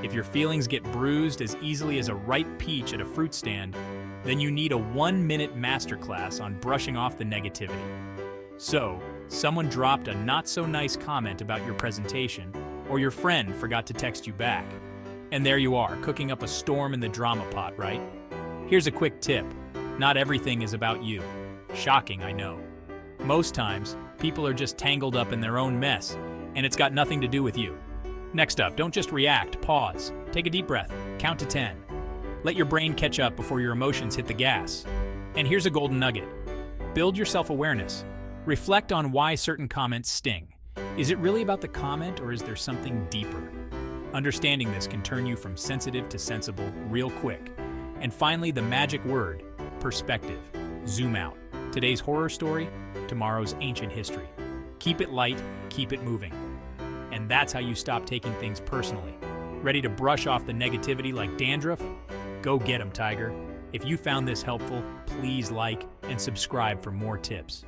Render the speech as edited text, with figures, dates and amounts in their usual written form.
If your feelings get bruised as easily as a ripe peach at a fruit stand, then you need a 1-minute masterclass on brushing off the negativity. So, someone dropped a not-so-nice comment about your presentation, or your friend forgot to text you back. And there you are, cooking up a storm in the drama pot, right? Here's a quick tip. Not everything is about you. Shocking, I know. Most times, people are just tangled up in their own mess, and it's got nothing to do with you. Next up, don't just react, pause. Take a deep breath, count to 10. Let your brain catch up before your emotions hit the gas. And here's a golden nugget. Build your self-awareness. Reflect on why certain comments sting. Is it really about the comment, or is there something deeper? Understanding this can turn you from sensitive to sensible real quick. And finally, the magic word, perspective. Zoom out. Today's horror story, tomorrow's ancient history. Keep it light, keep it moving. And that's how you stop taking things personally. Ready to brush off the negativity like dandruff? Go get 'em, Tiger. If you found this helpful, please like and subscribe for more tips.